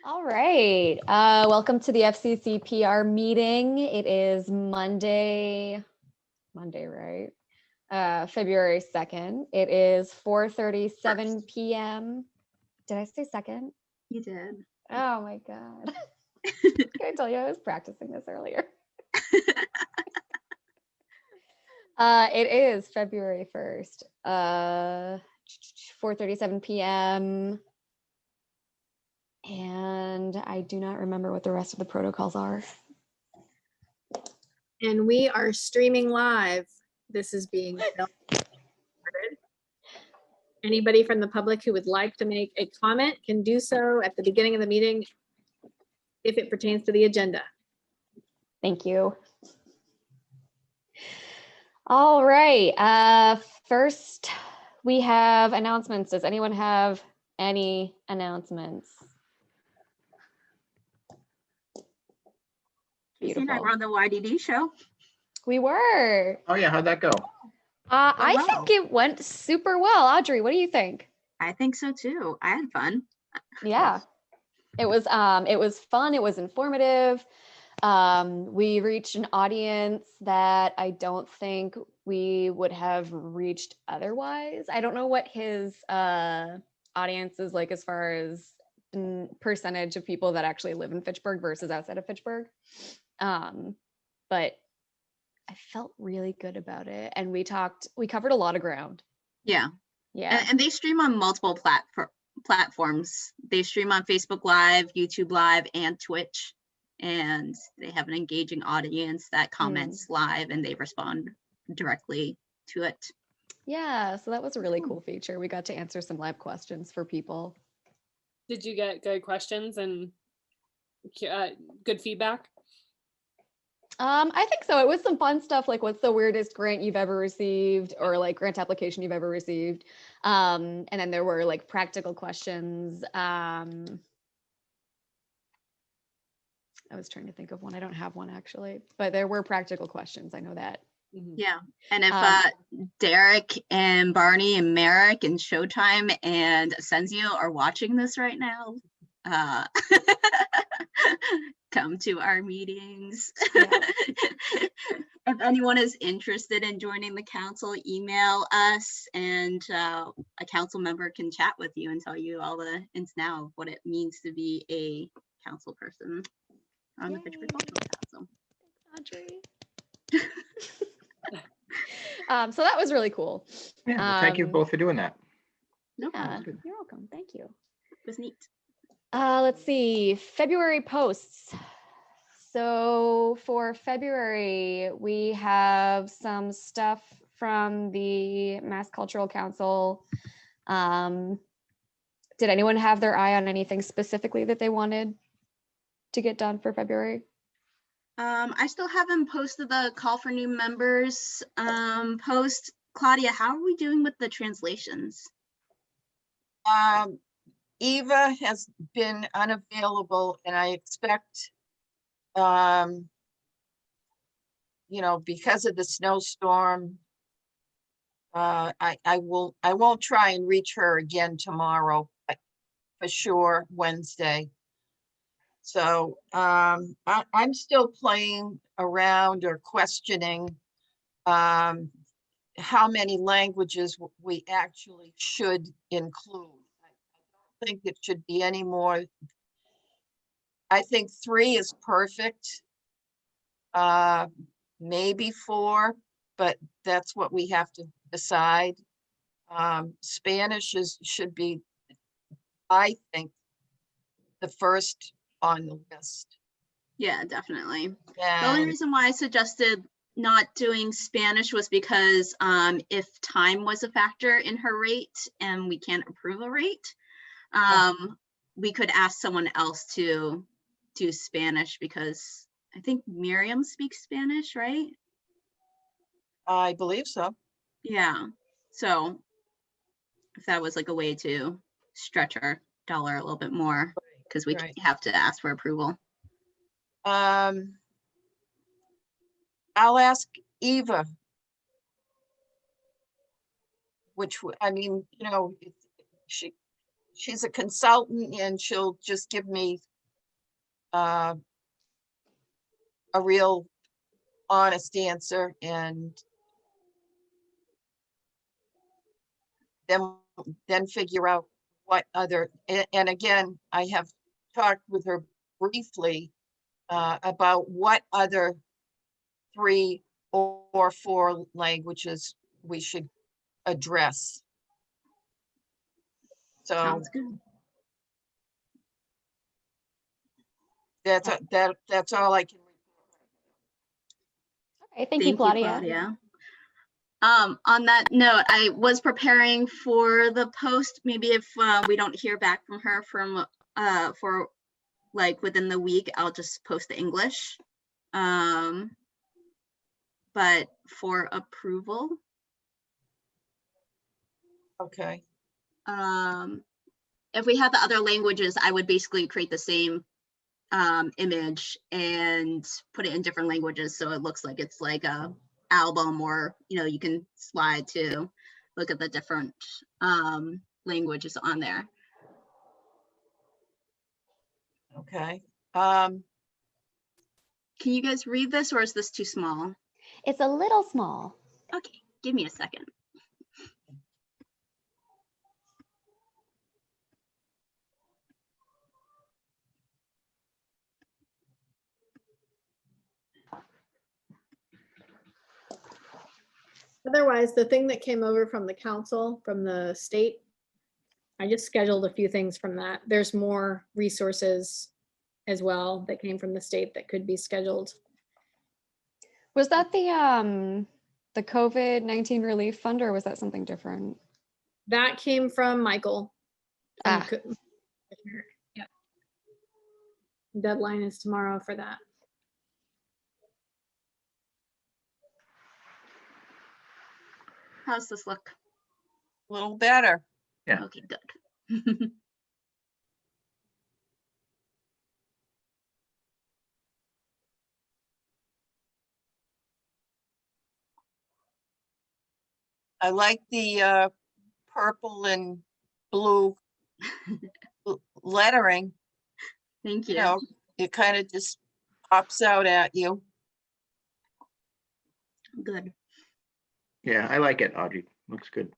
All right. Welcome to the FCC PR meeting. It is Monday, right? February 2nd. It is 4:37 p.m. Did I say second? You did. Oh my God. Can I tell you I was practicing this earlier? It is February 1st. 4:37 p.m. And I do not remember what the rest of the protocols are. And we are streaming live. This is being filmed. Anybody from the public who would like to make a comment can do so at the beginning of the meeting if it pertains to the agenda. Thank you. All right. First, we have announcements. Does anyone have any announcements? Casey and I were on the YDD show. We were. Oh yeah, how'd that go? I think it went super well. Audrey, what do you think? I think so too. I had fun. Yeah, it was fun. It was informative. We reached an audience that I don't think we would have reached otherwise. I don't know what his audience is like as far as percentage of people that actually live in Fitchburg versus outside of Fitchburg. But I felt really good about it. And we covered a lot of ground. Yeah. Yeah. And they stream on multiple platforms. They stream on Facebook Live, YouTube Live, and Twitch. And they have an engaging audience that comments live and they respond directly to it. Yeah, so that was a really cool feature. We got to answer some live questions for people. Did you get good questions and good feedback? I think so. It was some fun stuff like what's the weirdest grant you've ever received or like grant application you've ever received. And then there were like practical questions. I was trying to think of one. I don't have one actually, but there were practical questions. I know that. Yeah. And if Derek and Barney and Merrick and Showtime and Ascensio are watching this right now, come to our meetings. Yeah. If anyone is interested in joining the council, email us and a council member can chat with you and tell you all the ins and outs of what it means to be a council person on the Fitchburg Cultural Council. Thanks, Audrey. So that was really cool. Yeah, well, thank you both for doing that. No problem. You're welcome. Thank you. It was neat. Let's see, February posts. So for February, we have some stuff from the Mass Cultural Council. Did anyone have their eye on anything specifically that they wanted to get done for February? I still haven't posted the call for new members post. Claudia, how are we doing with the translations? Eva has been unavailable, and I expect, because of the snowstorm, I won't try and reach her again tomorrow, but for sure Wednesday. So I'm still playing around or questioning how many languages we actually should include. I don't think it should be any more. I think 3 is perfect. Maybe 4, but that's what we have to decide. Spanish should be, I think, the first on the list. Yeah, definitely. The only reason why I suggested not doing Spanish was because if time was a factor in her rate and we can't approve a rate, we could ask someone else to do Spanish, because I think Miriam speaks Spanish, right? I believe so. Yeah. So if that was like a way to stretch our dollar a little bit more, because we have to ask for approval. I'll ask Eva, which, I mean, she's a consultant and she'll just give me a real honest answer, and then figure out what other, and again, I have talked with her briefly about what other 3 or 4 languages we should address. So Sounds good. that's all I can. Okay, thank you, Claudia. Claudia. On that note, I was preparing for the post. Maybe if we don't hear back from her for like within the week, I'll just post the English. But for approval, Okay. if we have the other languages, I would basically create the same image and put it in different languages, so it looks like it's like a album, or you can slide to look at the different languages on there. Okay. Can you guys read this, or is this too small? It's a little small. Okay, give me a second. Otherwise, the thing that came over from the council, from the state, I just scheduled a few things from that. There's more resources as well that came from the state that could be scheduled. Was that the COVID-19 relief fund, or was that something different? That came from Michael. Ah. Yeah. Deadline is tomorrow for that. How's this look? A little better. Yeah. Okay, good. I like the purple and blue lettering. Thank You you. know, it kind of just pops out at you. Good. Yeah, I like it, Audrey. Looks good.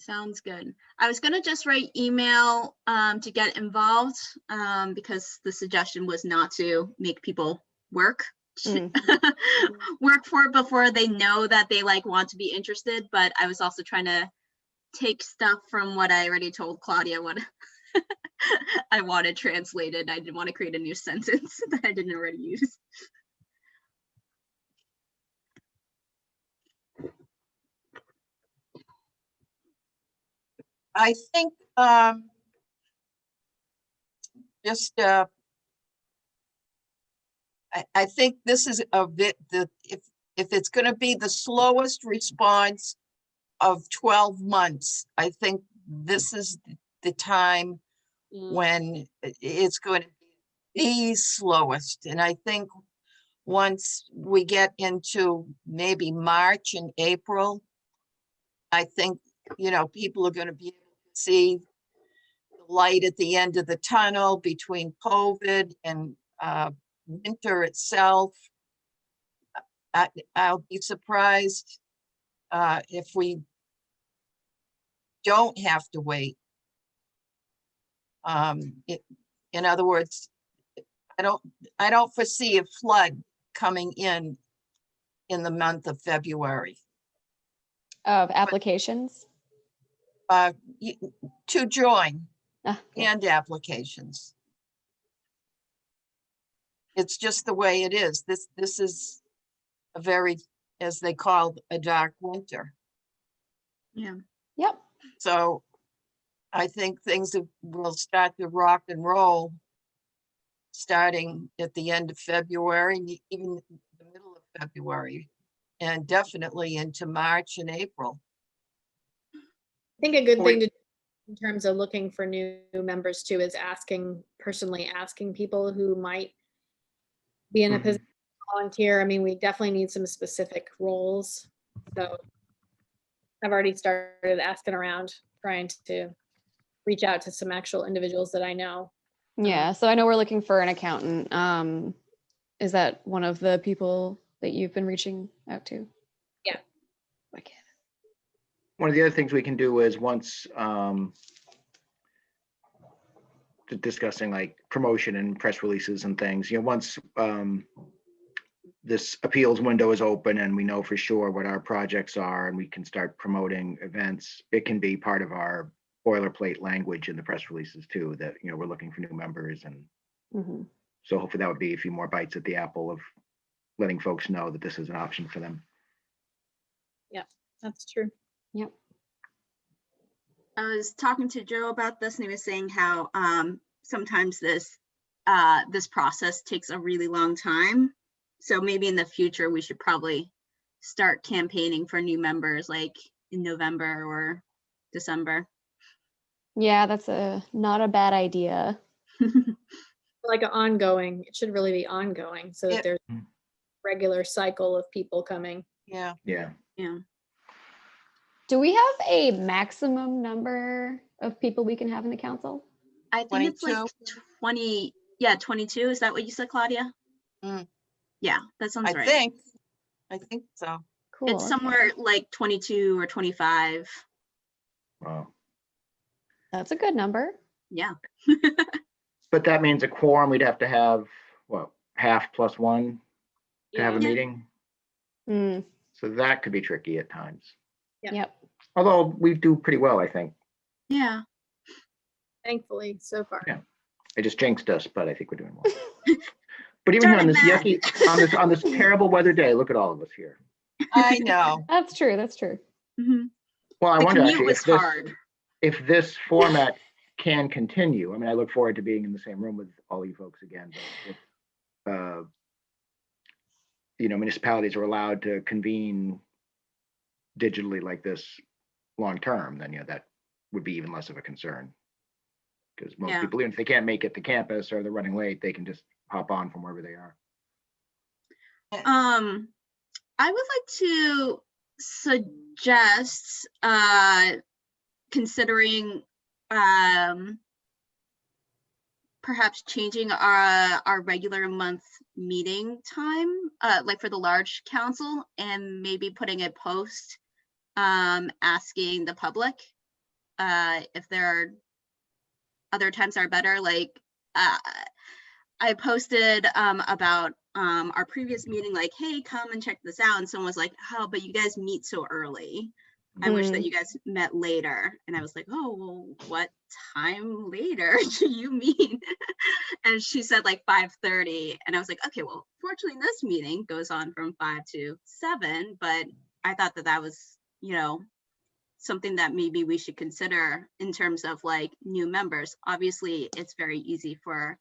Sounds good. I was gonna just write email to get involved because the suggestion was not to make people work work for it before they know that they like want to be interested. But I was also trying to take stuff from what I already told Claudia what I wanted translated. I didn't want to create a new sentence that I didn't already use. I think just I think this is a bit if it's going to be the slowest response of 12 months, I think this is the time when it's going to be the slowest. And I think once we get into maybe March and April, I think, people are going to be able to see the light at the end of the tunnel between COVID and winter itself. I'll be surprised if we don't have to wait. In other words, I don't foresee a flood coming in the month of February. Of applications? To join Yeah. and applications. It's just the way it is. This is a very, as they call, a dark winter. Yeah. Yep. So I think things will start to rock and roll starting at the end of February, even the middle of February, and definitely into March and April. I think a good thing to do in terms of looking for new members too is personally asking people who might be in a position to volunteer. I mean, we definitely need some specific roles. So I've already started asking around, trying to reach out to some actual individuals that I know. Yeah, so I know we're looking for an accountant. Is that one of the people that you've been reaching out to? Yeah. Okay. One of the other things we can do is once discussing like promotion and press releases and things, once this appeals window is open and we know for sure what our projects are and we can start promoting events, it can be part of our boilerplate language in the press releases too, that, we're looking for new members. And Mhm. so hopefully that would be a few more bites at the apple of letting folks know that this is an option for them. That's true. Yep. I was talking to Joe about this, and he was saying how sometimes this process takes a really long time. So maybe in the future we should probably start campaigning for new members, like in November or December. Yeah, that's not a bad idea. Like it should really be ongoing so that Yep. there's a regular cycle of people coming. Yeah. Yeah. Yeah. Do we have a maximum number of people we can have in the council? I think it's like 22? 20. Yeah, 22. Is that what you said, Claudia? Mm. Yeah, that sounds I right. think so. Cool. It's somewhere like 22 or 25. Wow. That's a good number. Yeah. But that means a quorum, we'd have to have, what, half plus one to have a Yeah. meeting? Mm, So that could be tricky at times. Yeah. Yep. Although we do pretty well, I think. Yeah. Thankfully, so far. Yeah. I just jinxed us, but I think we're doing well. But even here on this Darn it, yucky, on this terrible weather day, look at all of us here. I know. That's true. That's true. Mhm. Well, I The wonder commute actually was hard. if this format can continue. I mean, I look forward to being in the same room with all you folks again. But if, municipalities are allowed to convene digitally like this long term, then that would be even less of a concern. Because most Yeah. people, even if they can't make it to campus or they're running late, they can just hop on from wherever they are. I would like to suggest considering perhaps changing our regular month meeting time, like for the large council, and maybe putting a post asking the public if there are other times are better. Like I posted about our previous meeting, like, hey, come and check this out. And someone was like, oh, but you guys meet so early. I wish that you guys met later. And I was like, oh, well, what time later do you mean? And she said like 5:30. And I was like, okay, well, fortunately, this meeting goes on from 5 to 7. But I thought that was, something that maybe we should consider in terms of like new members. Obviously, it's very easy for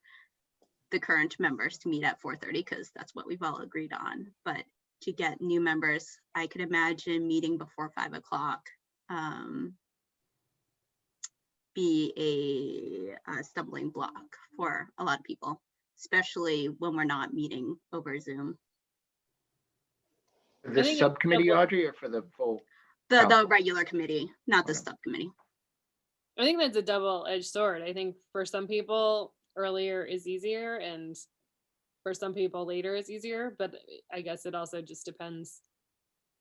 the current members to meet at 4:30 because that's what we've all agreed on. But to get new members, I could imagine meeting before 5 o'clock be a stumbling block for a lot of people, especially when we're not meeting over Zoom. This think it's subcommittee, double- Audrey, or for the full? The Council. regular committee, not the Okay. subcommittee. I think that's a double-edged sword. I think for some people, earlier is easier, and for some people, later is easier. But I guess it also just depends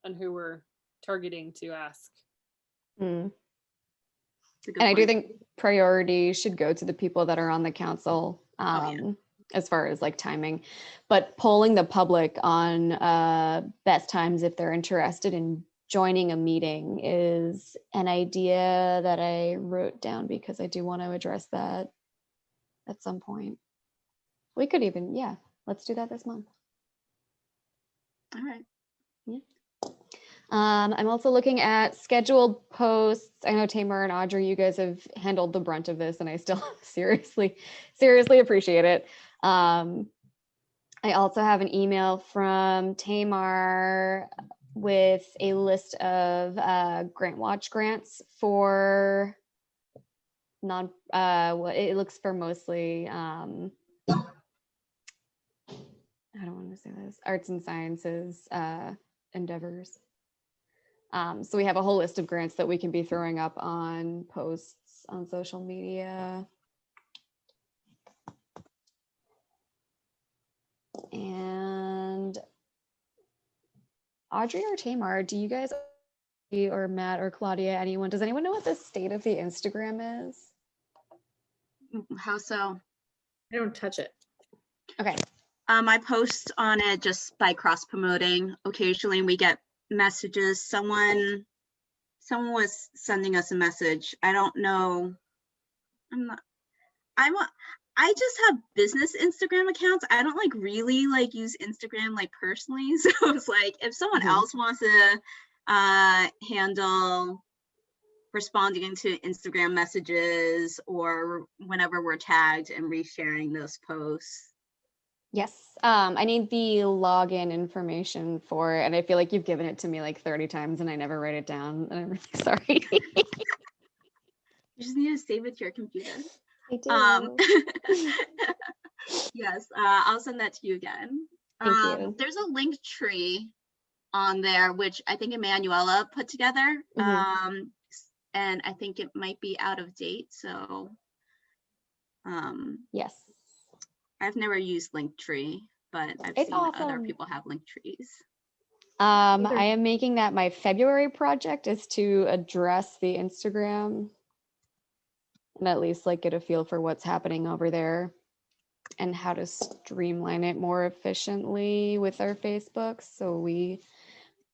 on who we're targeting to ask. Mm. It's a good And I do point. think priority should go to the people that are on the council, yeah. as far as like timing. But polling the public on best times if they're interested in joining a meeting is an idea that I wrote down because I do want to address that at some point. We could even, let's do that this month. All right. I'm also looking at scheduled posts. I know Tamar and Audrey, you guys have handled the brunt of this, and I still seriously appreciate it. I also have an email from Tamar with a list of Grant Watch grants for it looks for mostly I don't want to say this, arts and sciences endeavors. So we have a whole list of grants that we can be throwing up on posts on social media. And Audrey or Tamar, do you guys, or Matt or Claudia, anyone, does anyone know what the state of the Instagram is? How so? I don't touch it. Okay. I post on it just by cross promoting. Occasionally we get messages. Someone was sending us a message. I don't know. I just have business Instagram accounts. I don't like really like use Instagram like personally. So it's like if someone else wants to handle responding to Instagram messages or whenever we're tagged and resharing those posts. Yes, I need the login information for it, and I feel like you've given it to me like 30 times and I never write it down, and I'm really sorry. You just need to save it to your computer. I do. Yes, I'll send that to you again. Thank you. There's a link tree on there, which I think Emanuela put together. And I think it might be out of date. So Yes. I've never used Linktree, but I've It's seen other awesome. people have Linktrees. I am making that my February project is to address the Instagram and at least like get a feel for what's happening over there and how to streamline it more efficiently with our Facebook. So we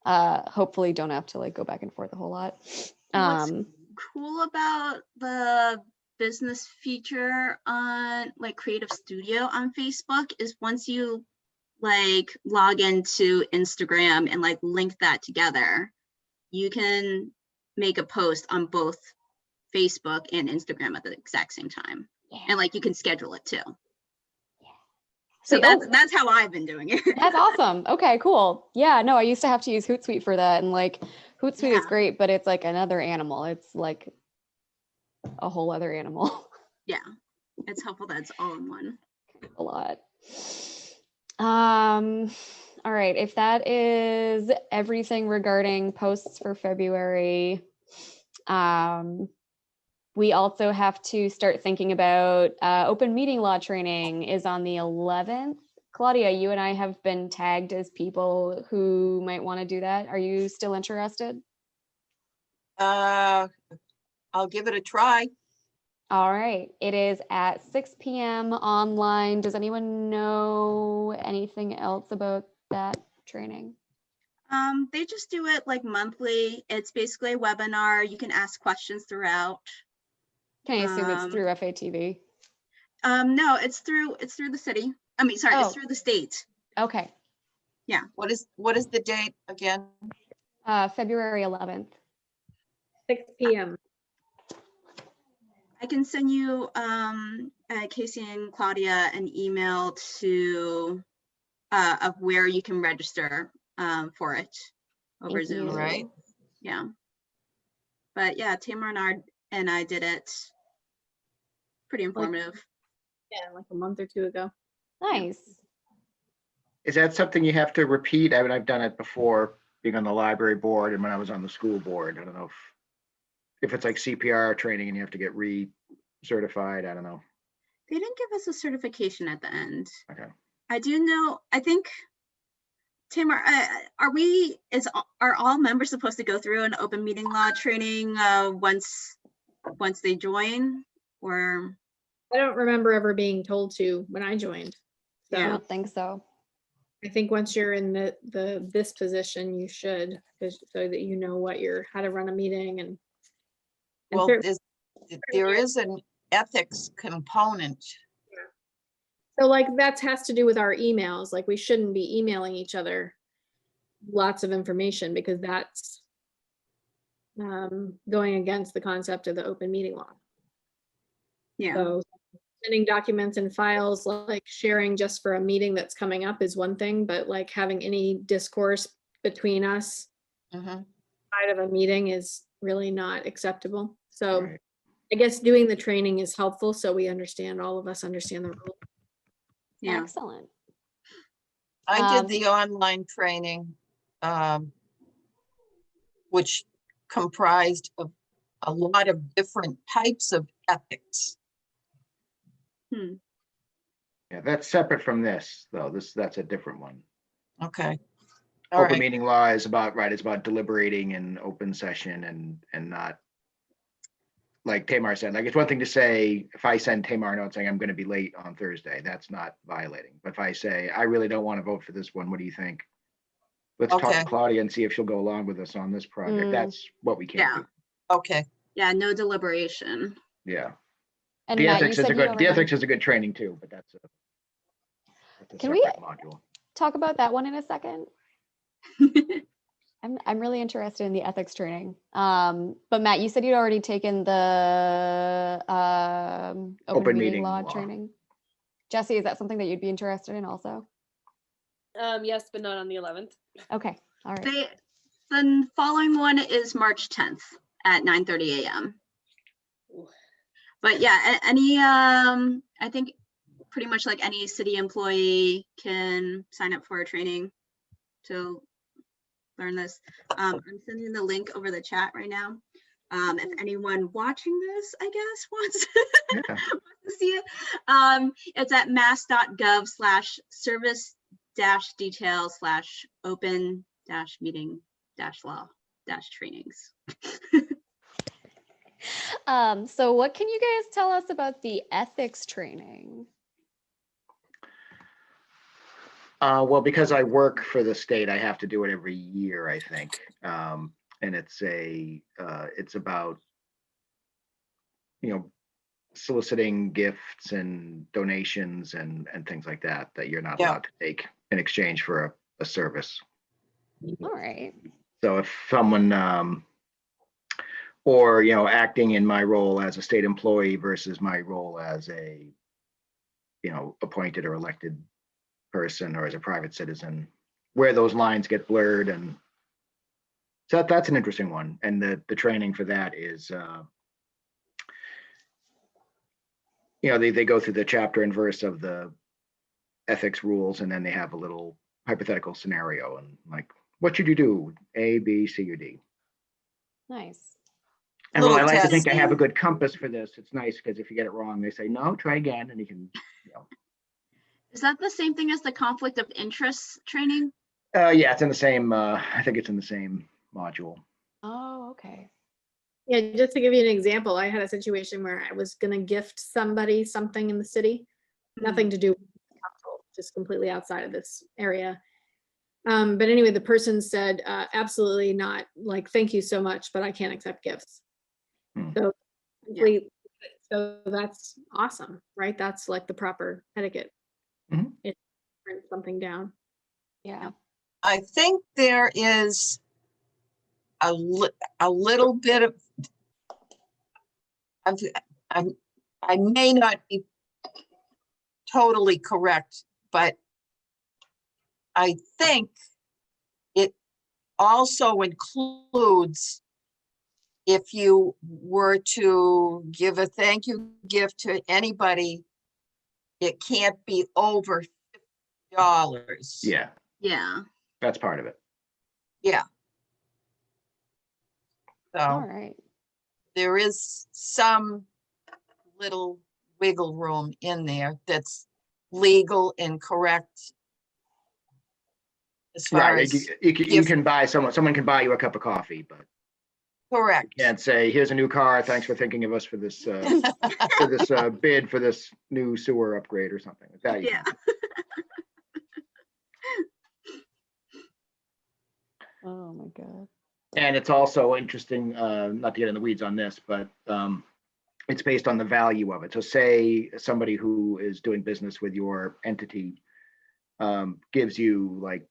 hopefully don't have to like go back and forth a whole lot. What's cool about the business feature on like Creative Studio on Facebook is once you like log into Instagram and like link that together, you can make a post on both Facebook and Instagram at the exact same time. Yeah. And like you can schedule it too. Yeah. So that's how I've been doing it. That's awesome. Okay, cool. Yeah, no, I used to have to use Hootsuite for that, and like Hootsuite is Yeah. great, but it's like another animal. It's like a whole other animal. Yeah, it's helpful that it's all in one. A lot. All right, if that is everything regarding posts for February, we also have to start thinking about open meeting law training is on the 11th. Claudia, you and I have been tagged as people who might want to do that. Are you still interested? I'll give it a try. All right, it is at 6 p.m. online. Does anyone know anything else about that training? They just do it like monthly. It's basically a webinar. You can ask questions throughout. Can I assume it's through FATV? No, it's through the city. I mean, sorry, it's through the state. Okay. Yeah. What is the date again? February 11th. 6 p.m. I can send you, Casey and Claudia, an email to of where you can register for it over Thank Zoom. you. Right. Yeah. But yeah, Tamar and I did it. Pretty informative. Yeah, like a month or two ago. Nice. Is that something you have to repeat? I mean, I've done it before, being on the library board and when I was on the school board. I don't know if it's like CPR training and you have to get re-certified. I don't know. They didn't give us a certification at the end. Okay. I do know, I think, Tamar, are all members supposed to go through an open meeting law training once they join, or? I don't remember ever being told to when I joined. So I don't think so. I think once you're in this position, you should, so that you know how to run a meeting and Well, cer- there is an ethics component. so like that has to do with our emails. Like we shouldn't be emailing each other lots of information because that's going against the concept of the open meeting law. Yeah. So sending documents and files, like sharing just for a meeting that's coming up is one thing, but like having any discourse between us Mhm. outside of a meeting is really not acceptable. So Right. I guess doing the training is helpful so all of us understand the rules. Yeah. Excellent. I did the online training, which comprised of a lot of different types of ethics. Yeah, that's separate from this, though. That's a different one. Okay. All Open right. meeting law is about, right, it's about deliberating in open session and not, like Tamar said, like, it's one thing to say, if I send Tamar a note saying I'm going to be late on Thursday, that's not violating. But if I say, I really don't want to vote for this one, what do you think? Let's talk Okay. to Claudia and see if she'll go along with us on this project. Mm. That's what we can't Yeah. do. Okay. Yeah, no deliberation. Yeah. And The Matt, you ethics is said a you good, the already ethics is a good training too, but that's a Can we- separate module. talk about that one in a second. I'm really interested in the ethics training. But Matt, you said you'd already taken the open meeting law training. Jesse, is that something that you'd be interested in also? Yes, but not on the 11th. Okay, all right. The following one is March 10th at 9:30 a.m. Ooh. But yeah, any, I think pretty much like any city employee can sign up for a training to learn this. I'm sending the link over the chat right now. If anyone watching this, I guess, wants Yeah. to see it, it's at mass.gov/service-detail/open-meeting-law-trainings. So what can you guys tell us about the ethics training? Well, because I work for the state, I have to do it every year, I think. And it's about, soliciting gifts and donations and things like that you're not Yeah. allowed to take in exchange for a service. All right. So if someone, or, acting in my role as a state employee versus my role as a, appointed or elected person or as a private citizen, where those lines get blurred. And so that's an interesting one. And the training for that is, they go through the chapter and verse of the ethics rules, and then they have a little hypothetical scenario and like, what should you do? A, B, C, or D. Nice. And while I Little like to think I have a testing. good compass for this, it's nice because if you get it wrong, they say, no, try again. And you can, Is that the same thing as the conflict of interest training? yeah, it's in the same, I think it's in the same module. Oh, okay. Yeah, just to give you an example, I had a situation where I was gonna gift somebody something in the city, nothing to do with the council, just completely outside of this area. But anyway, the person said, absolutely not, like, thank you so much, but I can't accept gifts. Hmm. So, Yeah. so that's awesome, right? That's like the proper etiquette. Mhm. It turns something down. Yeah. I think there is a little bit of, I may not be totally correct, but I think it also includes if you were to give a thank you gift to anybody, it can't be over $50. Yeah, Yeah. that's part of it. All So right. there is some little wiggle room in there that's legal and correct. As far Right, as, you gift- can buy someone can buy you a cup of coffee, but correct. you can't say, here's a new car, thanks for thinking of us for this, bid for this new sewer upgrade or something like that. You Yeah. can't. Oh my God. And it's also interesting, not to get in the weeds on this, but it's based on the value of it. So say somebody who is doing business with your entity gives you like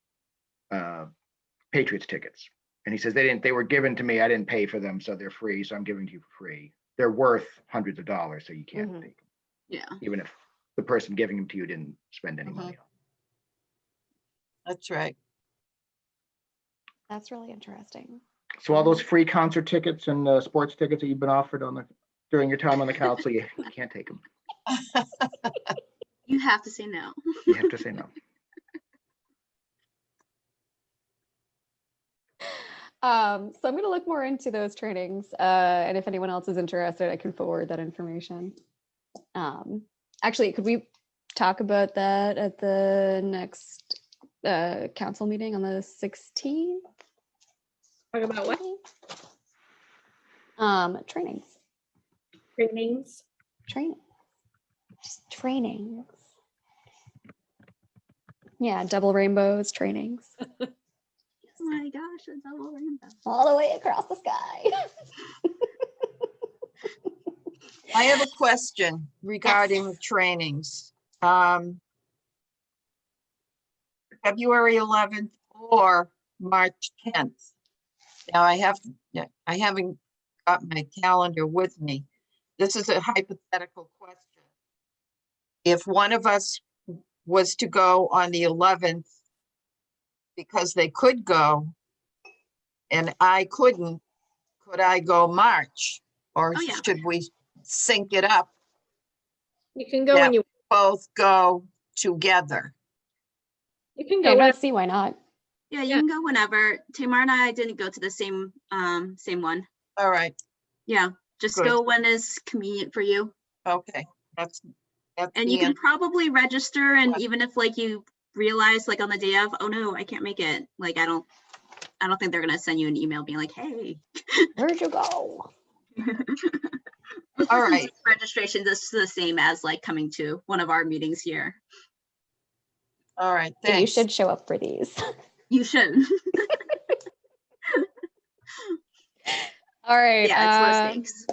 Patriots tickets. And he says, they were given to me, I didn't pay for them, so they're free, so I'm giving to you for free. They're worth hundreds of dollars, so you can't Mhm. take them, Yeah. even if the person giving them to you didn't spend any money on them. That's right. That's really interesting. So all those free concert tickets and sports tickets that you've been offered during your time on the council, you can't take them. You have to say no. You have to say no. So I'm gonna look more into those trainings, and if anyone else is interested, I can forward that information. Actually, could we talk about that at the next council meeting on the 16th? Talk about what? Trainings, Trainings? just trainings. Yeah, double rainbows trainings Oh my gosh, a double rainbow. all the way across the sky. I have a question regarding the trainings. February 11th or March 10th. Now I haven't got my calendar with me. This is a hypothetical question. If one of us was to go on the 11th because they could go and I couldn't, could I go March? Or Oh, yeah. should we sync it up, You can go Yeah. when you, both go together? you can I go don't when, see why not. Yeah, you Yeah. can go whenever. Tamar and I didn't go to the same one. All right, Yeah, just Good. go when is convenient for you. okay, that's And the you can end. probably register, and What? even if like you realize like on the day of, oh no, I can't make it. Like I don't think they're gonna send you an email being like, hey. Where'd you go? All right. Registration is the same as like coming to one of our meetings here. All right, So you thanks. should show up for these. You should. All right. Yeah, it's low stakes.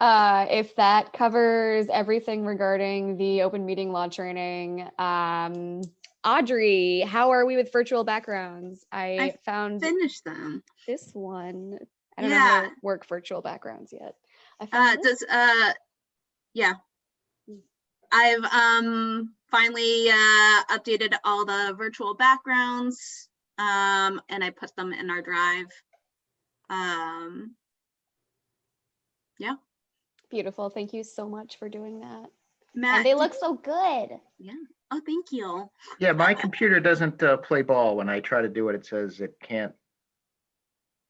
If that covers everything regarding the open meeting law training, Audrey, how are we with virtual backgrounds? I found Finish them. this one. I don't know how to work virtual backgrounds yet. I found this. Yeah. I've finally updated all the virtual backgrounds, and I put them in our drive. Yeah. Beautiful. Thank you so much for doing that. Matt, And they look so good. oh, thank you. Yeah, my computer doesn't play ball. When I try to do it, it says it can't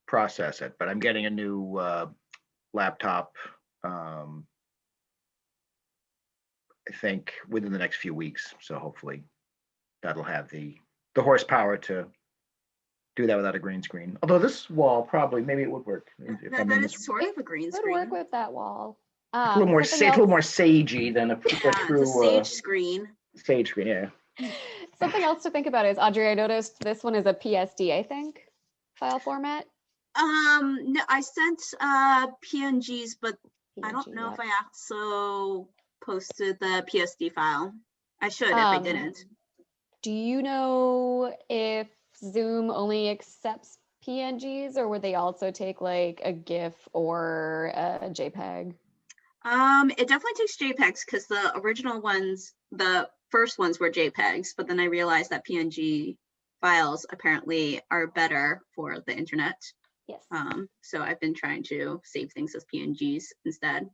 process it, but I'm getting a new laptop, I think within the next few weeks. So hopefully that'll have the horsepower to do that without a green screen. Although this wall probably, maybe it would work. If I'm That in is this, sort of a green Would work screen. with that wall. it's a little more, Something it's a little more else- sagey than a Yeah, true it's a sage screen. sage screen. Yeah. Something else to think about is, Audrey, I noticed this one is a PSD, I think, file format. No, I sent PNGs, but I don't PNG, know yep. if I also posted the PSD file. I should if I didn't. Do you know if Zoom only accepts PNGs, or would they also take like a GIF or a JPEG? It definitely takes JPEGs because the original ones, the first ones were JPEGs, but then I realized that PNG files apparently are better for the internet. Yes. So I've been trying to save things as PNGs instead.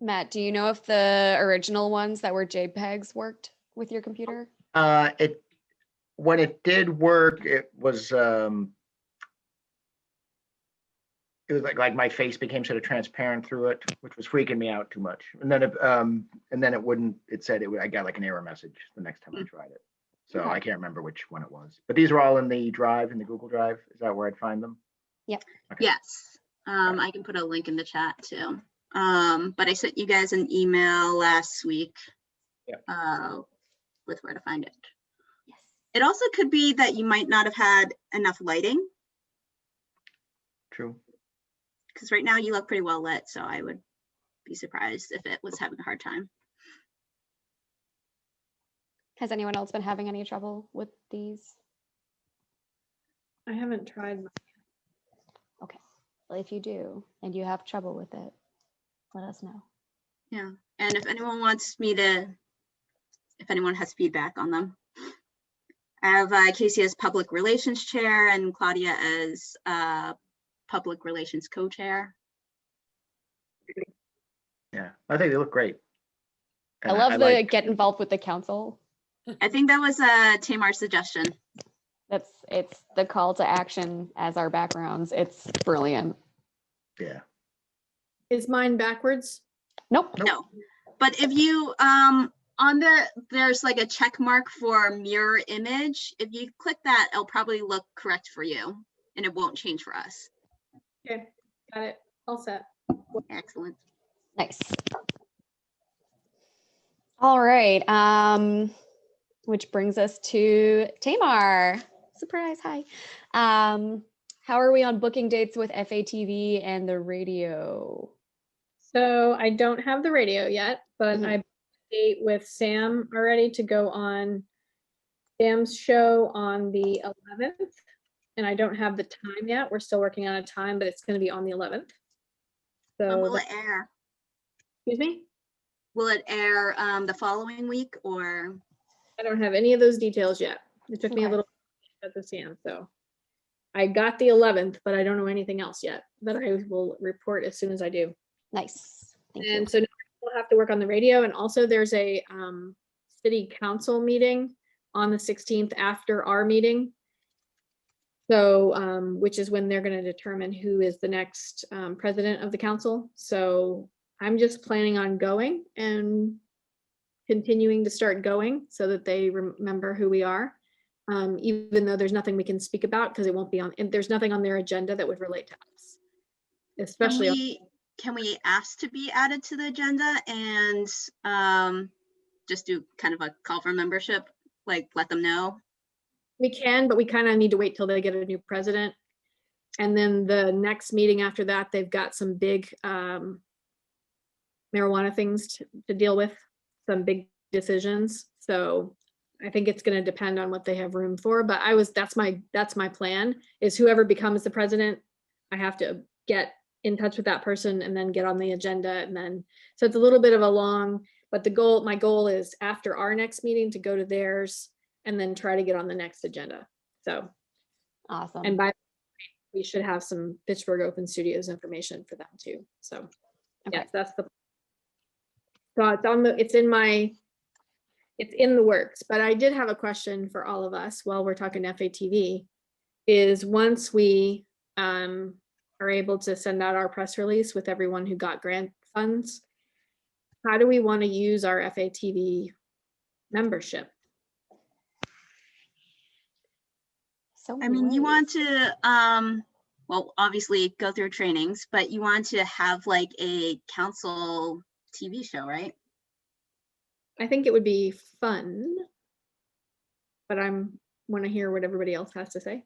Matt, do you know if the original ones that were JPEGs worked with your computer? When it did work, it was like my face became sort of transparent through it, which was freaking me out too much. And then it wouldn't. It said I got like an error message the next time I tried it. So Okay. I can't remember which one it was. But these are all in the drive, in the Google Drive. Is that where I'd find them? Yep. Okay. Yes. I can put a link in the chat too. But I sent you guys an email last week. Yep. With where to find it. Yes. It also could be that you might not have had enough lighting, True. because right now you look pretty well lit, so I would be surprised if it was having a hard time. Has anyone else been having any trouble with these? I haven't tried. Okay. Well, if you do and you have trouble with it, let us know. Yeah. And if anyone wants me to, if anyone has feedback on them, I have Casey as public relations chair and Claudia as public relations co-chair. Yeah, I think they look great. I And love the like- get involved with the council. I think that was Tamar's suggestion. It's the call to action as our backgrounds. It's brilliant. Yeah. Is mine backwards? Nope. No, but if you, on there, there's like a check mark for mirror image. If you click that, it'll probably look correct for you and it won't change for us. Okay, got it. All set. Excellent. Nice. All right. Which brings us to Tamar. Surprise, hi. How are we on booking dates with FATV and the radio? So I don't have the radio yet, but Mhm. I booked a date with Sam already to go on Sam's show on the 11th. And I don't have the time yet. We're still working on a time, but it's going to be on the 11th. When So, will it air? excuse me? Will it air the following week or? I don't have any of those details yet. It took me a Okay. little at the Sam, so. I got the 11th, but I don't know anything else yet, but I will report as soon as I do. Nice. Thank you. And so now we'll have to work on the radio, and also there's a city council meeting on the 16th after our meeting. So, which is when they're gonna determine who is the next president of the council. So I'm just planning on going and continuing to start going so that they remember who we are. Even though there's nothing we can speak about because it won't be on, and there's nothing on their agenda that would relate to us. Especially, Can we ask to be added to the agenda and just do kind of a call for membership, like let them know? we can, but we kind of need to wait till they get a new president. And then the next meeting after that, they've got some big marijuana things to deal with, some big decisions. So I think it's going to depend on what they have room for, but that's my plan is whoever becomes the president, I have to get in touch with that person and then get on the agenda. And then, so it's a little bit of a long, but my goal is after our next meeting to go to theirs and then try to get on the next agenda. So, Awesome. and by, we should have some Pittsburgh Open Studios information for them too. So Okay. yes, that's the, so it's in the works, but I did have a question for all of us while we're talking FATV, is once we are able to send out our press release with everyone who got grant funds, how do we want to use our FATV membership? So I mean, you ways. want to, well, obviously go through trainings, but you want to have like a council TV show, right? I think it would be fun, but want to hear what everybody else has to say.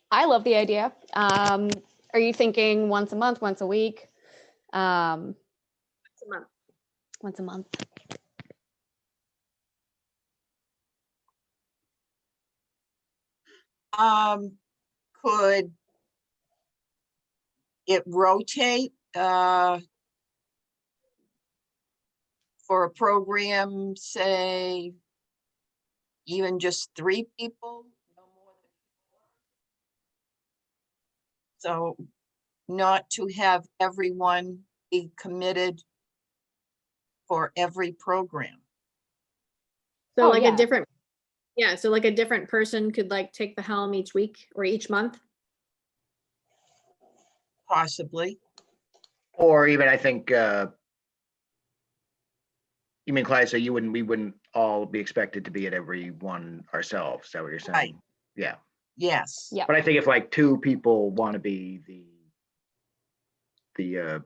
I love the idea. Are you thinking once a month, once a week? Once a month. Once a month. Could it rotate for a program, say, even just 3 people? No more than 4? So not to have everyone be committed for every program. So Oh, like yeah. a different, yeah, so like a different person could like take the helm each week or each month. Possibly. Or even, I think, you mean, Clyde, so we wouldn't all be expected to be at every one ourselves, is that what you're saying? Right. Yeah, Yes. Yeah. but I think if like 2 people want to be the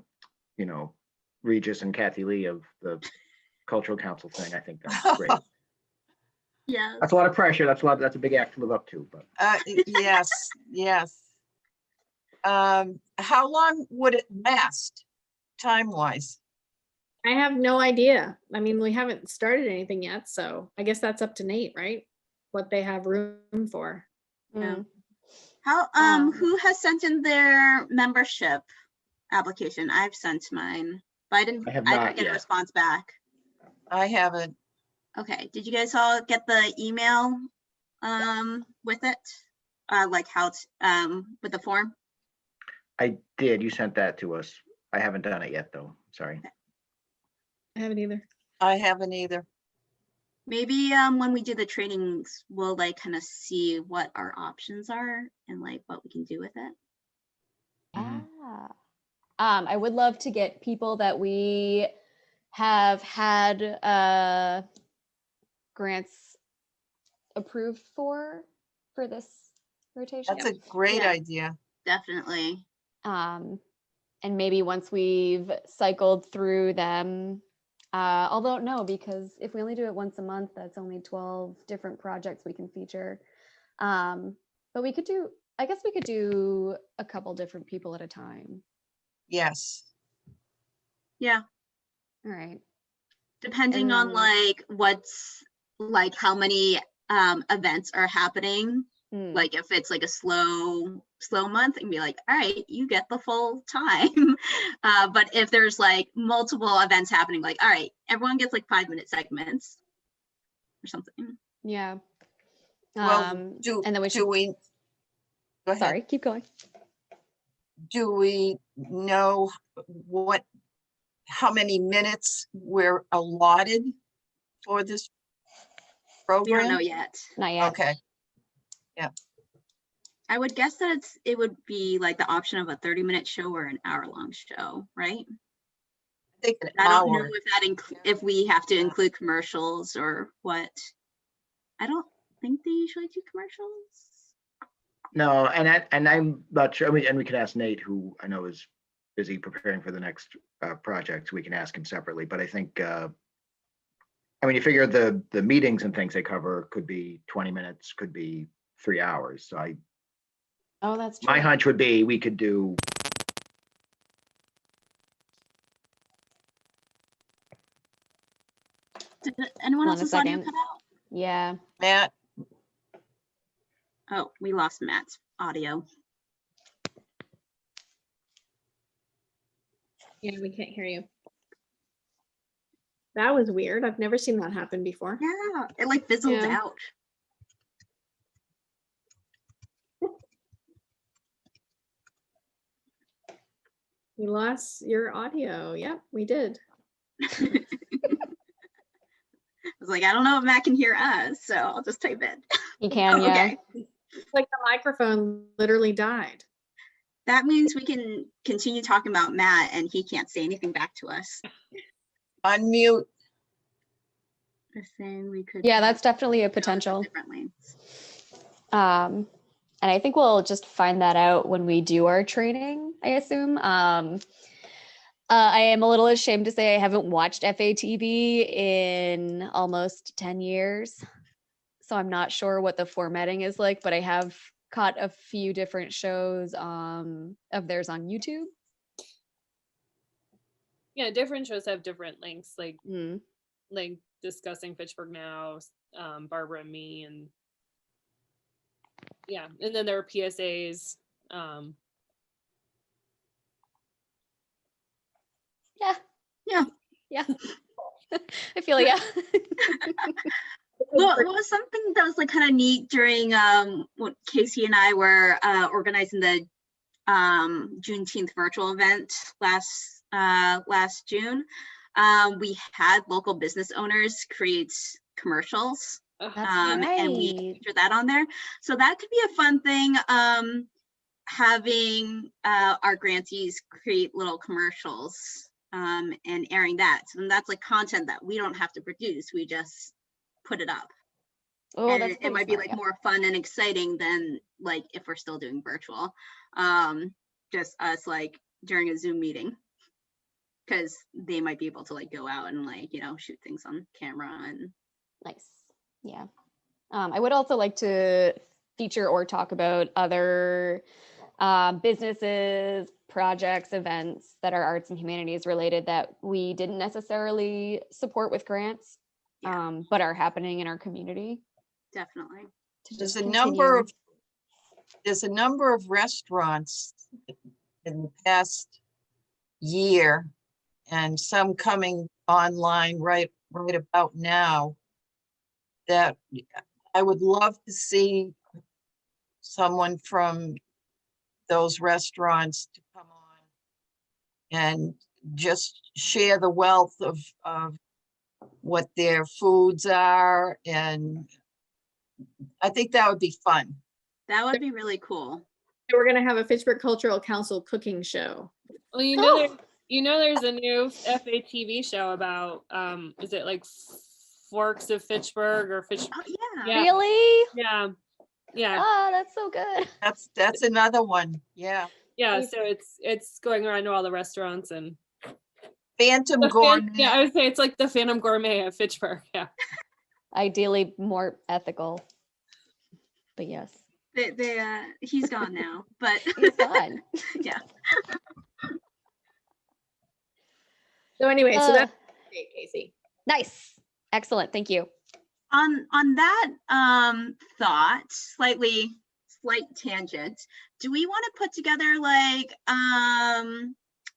Regis and Kathy Lee of the cultural council thing, I think that's great. Yeah. That's a lot of pressure. That's a big act to live up to, but Yes, yes. How long would it last, time-wise? I have no idea. I mean, we haven't started anything yet, so I guess that's up to Nate, right? What they have room for. Mm. How, who has sent in their membership application? I've sent mine, but I didn't I have get not a yet. response back. I haven't. Okay, did you guys all get the email with it? Like how it's with the form? I did. You sent that to us. I haven't done it yet, though. Sorry. I haven't either. I haven't either. Maybe when we do the trainings, we'll like kind of see what our options are and like what we can do with it. Mhm. I would love to get people that we have had grants approved for this rotation. That's a great Yeah. idea. Definitely. And maybe once we've cycled through them, although no, because if we only do it once a month, that's only 12 different projects we can feature. But we could do, I guess we could do a couple different people at a time. Yes. Yeah. All right. Depending And on then- like what's like how many events are happening. Mm. Like if it's like a slow month, and be like, all right, you get the full time. But if there's like multiple events happening, like, all right, everyone gets like 5-minute segments or something. Yeah. Well, and then we should, we? Go ahead. sorry, keep going. Do we know how many minutes we're allotted for this We don't program? know yet. Not yet. Okay, I would guess that it would be like the option of a 30-minute show or an hour-long show, right? I think an I don't know hour. if that if we have to include commercials or what. I don't think they usually do commercials. No, and I'm not sure, I mean, and we can ask Nate, who I know is busy preparing for the next project, so we can ask him separately, but I think, I mean, you figure the meetings and things they cover could be 20 minutes, could be 3 hours, so Oh, that's true. my hunch would be we could do. Did anyone Hold on a else's audio second. cut out? Yeah. Matt, Oh, we lost Matt's audio. Yeah, we can't hear you. That was weird. I've never seen that happen before. Yeah, it like fizzled Yeah. out. We lost your audio. Yep, we did. I was like, I don't know if Matt can hear us, so I'll just type it. You can, Oh, yeah. okay. Like the microphone literally died. That means we can continue talking about Matt and he can't say anything back to us. unmute. The thing we could. Yeah, that's definitely a go potential. differently. And I think we'll just find that out when we do our training, I assume. I am a little ashamed to say I haven't watched FATV in almost 10 years. So I'm not sure what the formatting is like, but I have caught a few different shows of theirs on YouTube. Yeah, different shows have different links, like Mm. like discussing Fitchburg Now, Barbara and me, and yeah, and then there are PSAs. Yeah. Yeah. Yeah. I feel like, yeah. Well, it was something that was like kind of neat during when Casey and I were organizing the Juneteenth virtual event last June. We had local business owners create commercials, That's and we right. featured that on there. So that could be a fun thing. Having our grantees create little commercials and airing that. So then that's like content that we don't have to produce. We just put it up. Oh, And that's it pretty might be smart, like more fun and exciting than like if we're still doing virtual. Just us like during a Zoom meeting, because they might be able to like go out and like, you know, shoot things on camera. And Nice. Yeah. I would also like to feature or talk about other businesses, projects, events that are arts and humanities related that we didn't necessarily support with grants, Yeah. but are happening in our community. definitely. To There's just a number continue. there's a number of restaurants in the past year, and some coming online right about now, that I would love to see someone from those restaurants to come on and just share the wealth of what their foods are, and I think that would be fun. That would be really cool. We're gonna have a Fitchburg Cultural Council cooking show. Well, you know, there's a new FATV show about, is it like Forks of Fitchburg or Fish? Oh, yeah. Yeah. Really? Yeah. Yeah. Oh, that's so good. That's another one, yeah. Yeah. So it's going around to all the restaurants and Phantom the Gourmet. yeah, I would say it's like the Phantom Gourmet of Fitchburg. Yeah. Ideally more ethical. But yes, He's gone now, but it's fun. yeah. So anyway, so Uh, that's great, Casey. Nice. Excellent. Thank you. On that thought, slight tangent, do we want to put together like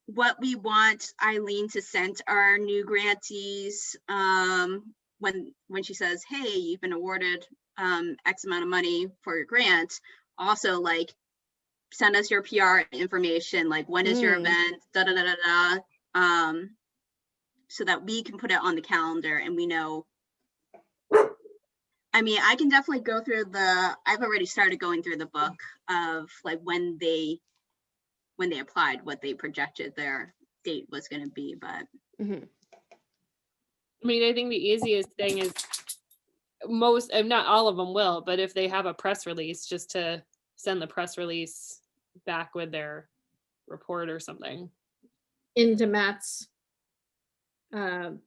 what we want Eileen to send our new grantees when she says, hey, you've been awarded X amount of money for your grant? Also, like, send us your PR information, like when is your event, da da da da da, so that we can put it on the calendar and we know. I mean, I can definitely go through I've already started going through the book of like when they applied, what they projected their date was going to be, but. Mhm. I mean, I think the easiest thing is most, not all of them will, but if they have a press release, just to send the press release back with their report or something. Into Matt's file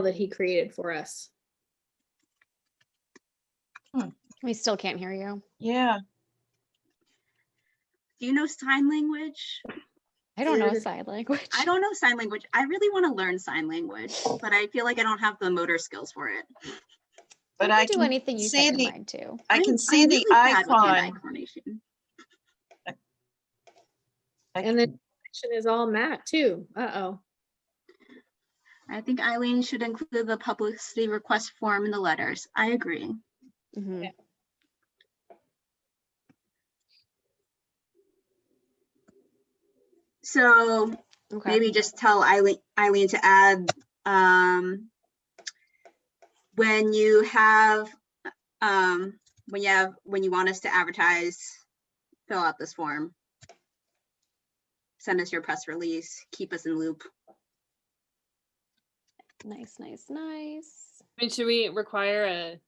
that he created for us. We still can't hear you. Yeah, Do you know sign language? I don't know sign language. I don't know sign language. I really want to learn sign language, but I feel like I don't have the motor skills for it. but You I can do anything you see set your the, mind to. I can see I'm the really bad with hand-eye icon. coordination. And the section is all Matt too. Uh-oh. I think Eileen should include the publicity request form in the letters. I agree. Mhm. Yeah. So Okay. maybe just tell Eileen to add when you want us to advertise, fill out this form. Send us your press release, keep us in loop. Nice, nice, nice. I mean, should we require a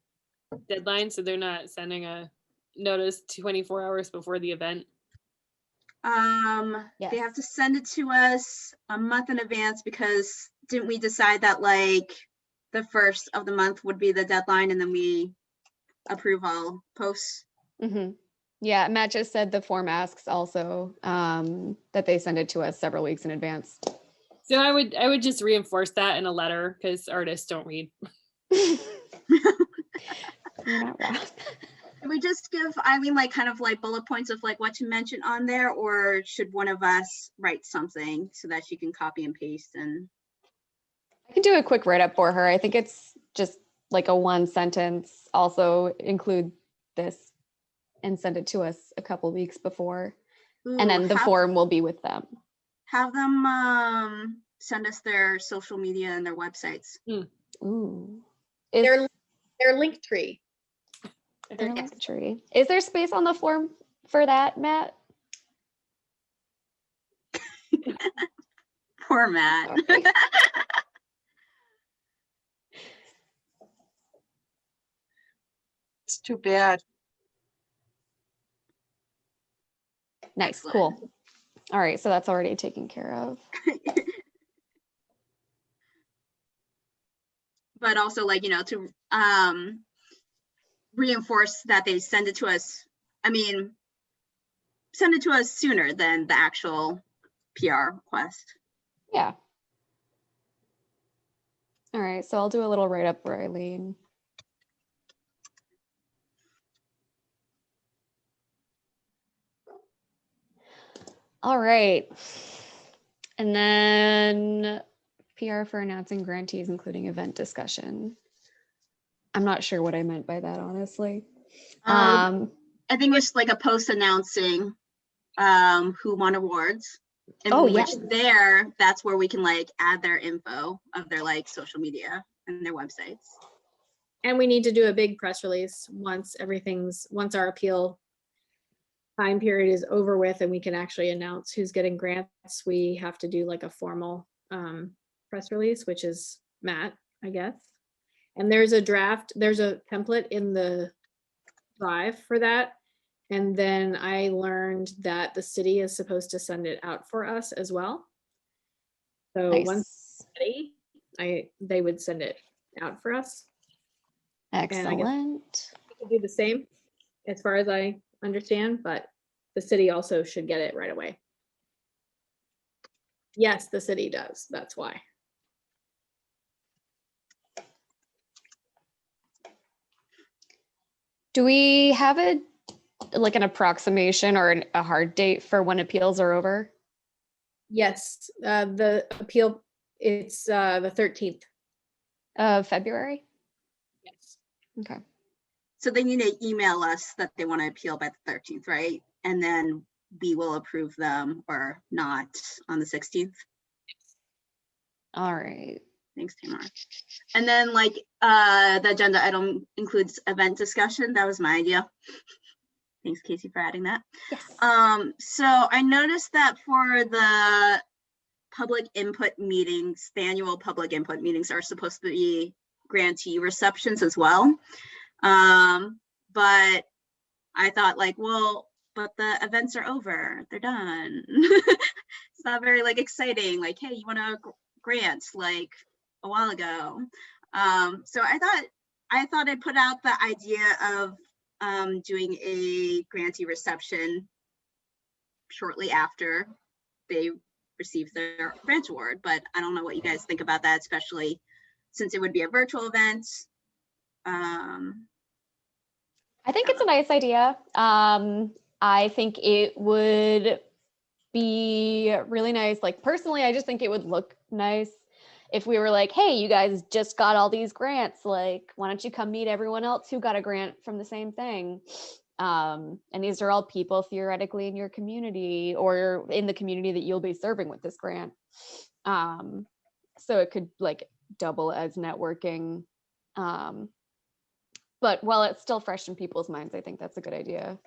deadline so they're not sending a notice 24 hours before the event? They have to send it to us a month in advance, because didn't we decide that like the first of the month would be the deadline and then we approve all posts? Mhm. Yeah, Matt just said the form asks also that they send it to us several weeks in advance. So I would just reinforce that in a letter, because artists don't read. You're not wrong. Can we just give Eileen like kind of like bullet points of like what to mention on there, or should one of us write something so that she can copy and paste? And I can do a quick write-up for her. I think it's just like a one sentence. Also include this and send it to us a couple weeks before. And then the form will be with them. have them send us their social media and their websites. Ooh. Their link tree. Their link tree. Is there space on the form for that, Matt? Poor Matt. Okay. It's too bad. Nice, Excellent. cool. All right, so that's already taken care of. But also like, to reinforce that they send it to us. I mean, send it to us sooner than the actual PR request. Yeah. All right, so I'll do a little write-up for Eileen. All right. And then PR for announcing grantees, including event discussion. I'm not sure what I meant by that, honestly. I think it was like a post announcing who won awards. And Oh, which yeah. there, that's where we can like add their info of their like social media and their websites. And we need to do a big press release once once our appeal time period is over with and we can actually announce who's getting grants. We have to do like a formal press release, which is Matt, I guess. And there's a template in the drive for that. And then I learned that the city is supposed to send it out for us as well. So once Nice. they would send it out for us. And I guess Excellent. we could do the same as far as I understand, but the city also should get it right away. Yes, the city does. That's why. Do we have an approximation or a hard date for when appeals are over? Yes, the appeal, it's the 13th. Of February? Yes. Okay. So they need to email us that they want to appeal by the 13th, right? And then we will approve them or not on the 16th. All right. Thanks, Tamar. And then like the agenda item includes event discussion. That was my idea. Thanks, Casey, for adding that. Yes. So I noticed that for the public input meetings, the annual public input meetings are supposed to be grantee receptions as well. But I thought like, well, but the events are over, they're done. It's not very like exciting. Like, hey, you want to grant like a while ago. So I thought I'd put out the idea of doing a grantee reception shortly after they receive their grant award, but I don't know what you guys think about that, especially since it would be a virtual event. I think it's a nice idea. I think it would be really nice. Like personally, I just think it would look nice if we were like, hey, you guys just got all these grants. Like, why don't you come meet everyone else who got a grant from the same thing? And these are all people theoretically in your community or in the community that you'll be serving with this grant. So it could like double as networking. But while it's still fresh in people's minds, I think that's a good idea.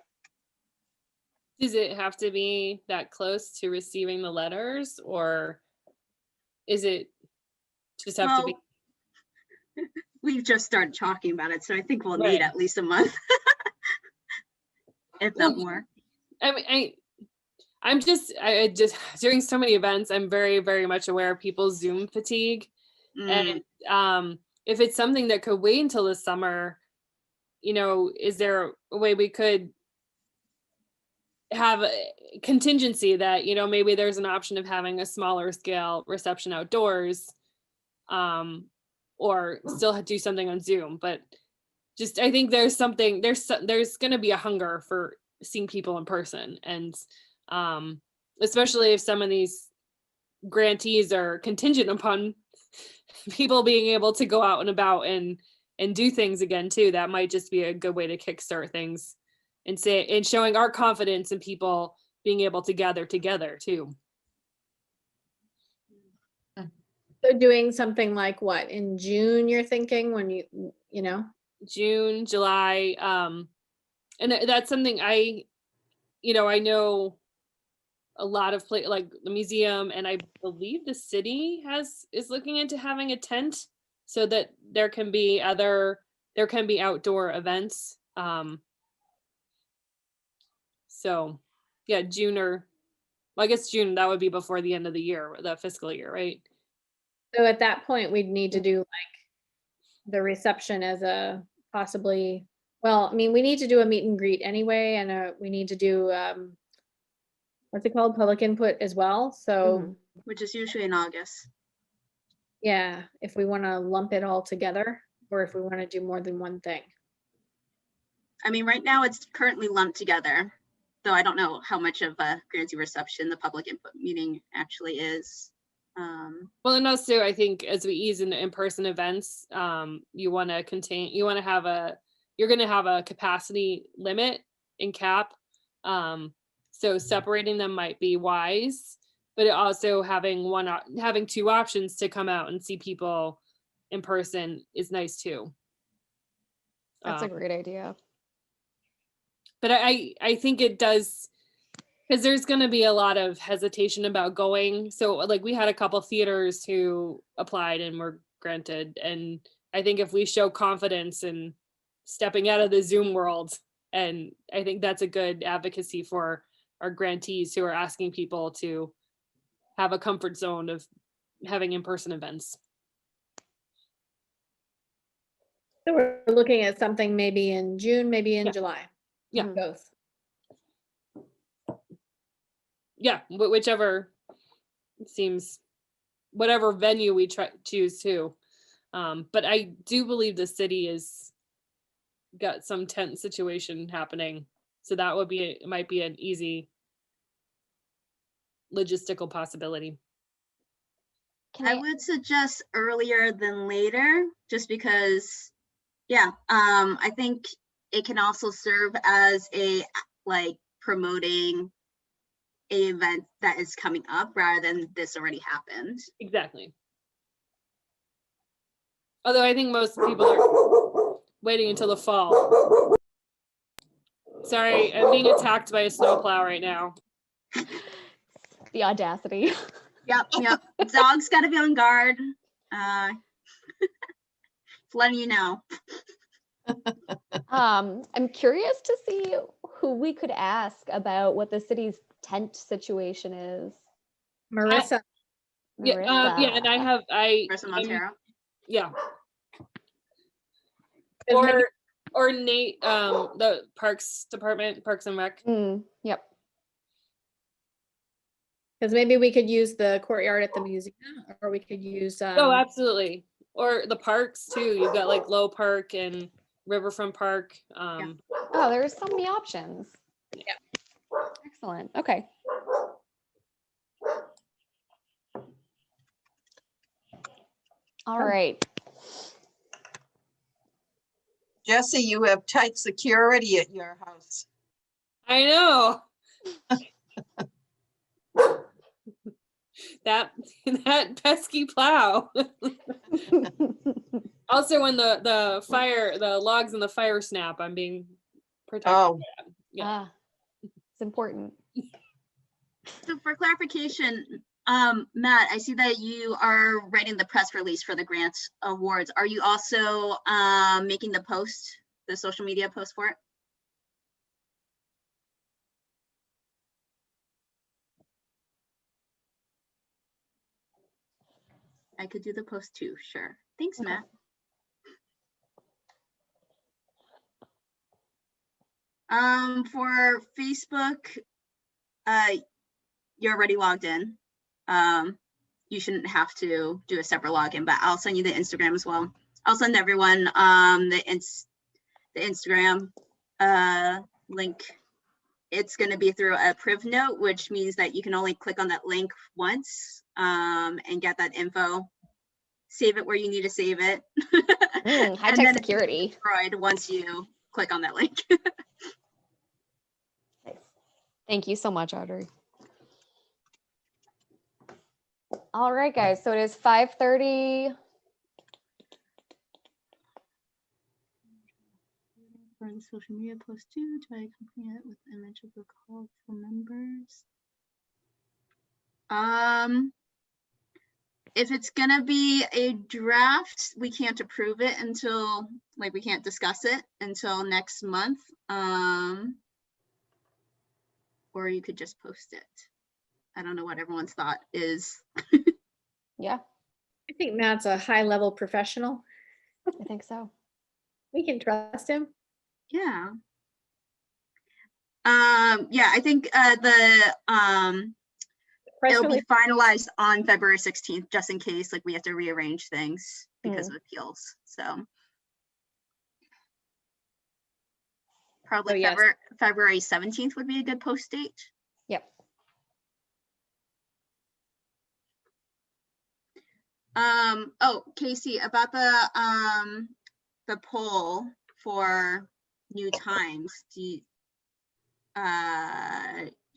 Does it have to be that close to receiving the letters, or is it just have to be? We've just started talking about it, so I think we'll Right. need at least a month, if not more. I mean, I just doing so many events, I'm very, very much aware of people's Zoom fatigue. And if it's something that could wait until the summer, you know, is there a way we could have a contingency that, you know, maybe there's an option of having a smaller scale reception outdoors, or still do something on Zoom. But just, I think there's something, there's going to be a hunger for seeing people in person. And especially if some of these grantees are contingent upon people being able to go out and about and do things again too, that might just be a good way to kickstart things and showing our confidence in people being able to gather together too. So doing something like what, in June, you're thinking, when you know? June, July, and that's something I know a lot of like the museum, and I believe the city is looking into having a tent so that there can be outdoor events. So yeah, June, or well, I guess June, that would be before the end of the year, the fiscal year, right? So at that point, we'd need to do like the reception as a possibly, well, I mean, we need to do a meet and greet anyway, and we need to do, what's it called? Public input as well. So Which is usually in August. yeah, if we want to lump it all together, or if we want to do more than one thing. I mean, right now it's currently lumped together, though I don't know how much of a grantee reception the public input meeting actually is. Well, and also I think as we ease into in-person events, you're going to have a capacity limit and cap. So separating them might be wise. but it also having two options to come out and see people in person is nice too. That's a great idea. But I think it does, because there's going to be a lot of hesitation about going. So like we had a couple theaters who applied and were granted. And I think if we show confidence in stepping out of the Zoom world, and I think that's a good advocacy for our grantees who are asking people to have a comfort zone of having in-person events. So we're looking at something maybe in June, maybe in Yeah. July. Yeah. Both. Yeah, whichever seems, whatever venue we choose to. But I do believe the city is got some tent situation happening. So that would be, it might be an easy logistical possibility. Can I I, would suggest earlier than later, just because, yeah, I think it can also serve as a, like, promoting a event that is coming up rather than this already happened. Exactly. Although I think most people are waiting until the fall. Sorry, I'm being attacked by a snowplow right now. the audacity. Yep, yep. Dog's got to be on guard. Letting you know. I'm curious to see who we could ask about what the city's tent situation is. Marissa, Yeah, yeah, and Marissa. Marissa Montero. Yeah, 'cause maybe- or Nate, the Parks Department, Parks and Rec. Yep. Because maybe we could use the courtyard at the museum, or we could use, Oh, absolutely. Or the parks too. You've got like Low Park and Riverfront Park. Oh, there's so many options. Yeah. Excellent. Okay. All right. Jesse, you have tight security at your house. I know. that pesky plow. Also, when the logs in the fire snap, I'm being protected. Oh, Yeah. It's important. So for clarification, Matt, I see that you are writing the press release for the grants awards. Are you also making the post, the social media post for it? I could do the post too, sure. Thanks, Okay. Matt. For Facebook, you're already logged in. You shouldn't have to do a separate login, but I'll send you the Instagram as well. I'll send everyone the Instagram link. It's going to be through a priv note, which means that you can only click on that link once and get that info. Save it where you need to save it. High tech security. Destroyed once you click on that link. Nice. Thank you so much, Audrey. All right, guys. So it is 5:30. For the social media post too, do I accompany it with image of the call for members? If it's gonna be a draft, we can't approve it until, like, we can't discuss it until next month. Or you could just post it. I don't know what everyone's thought is. Yeah, I think Matt's a high-level professional. I think so. We can trust him. Yeah. Yeah, I think Press it'll be release- finalized on February 16th, just in case, like, we have to rearrange things because of appeals, so. Probably So, yes. February 17th would be a good post date. Yep. Oh, Casey, about the poll for new times,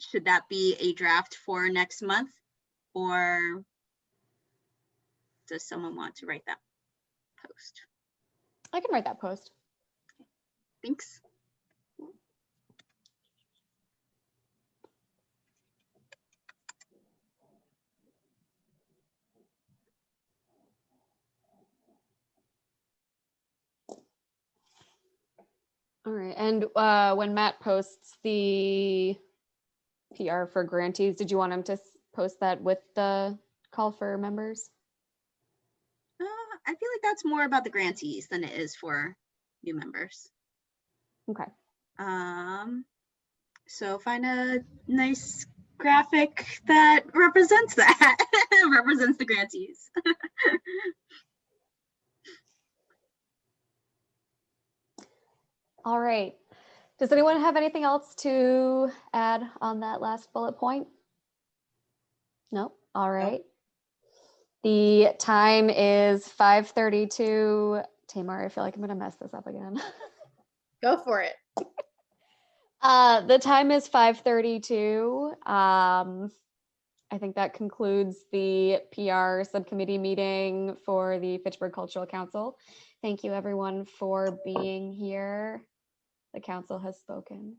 should that be a draft for next month? or does someone want to write that post? I can write that post. Thanks. All right, and when Matt posts the PR for grantees, did you want him to post that with the call for members? I feel like that's more about the grantees than it is for new members. Okay. So find a nice graphic that represents that, represents the grantees. All right. Does anyone have anything else to add on that last bullet point? No? All right. The time is 5:32. Tamar, I feel like I'm going to mess this up again. Go for it. The time is 5:32. I think that concludes the PR subcommittee meeting for the Fitchburg Cultural Council. Thank you everyone for being here. The council has spoken.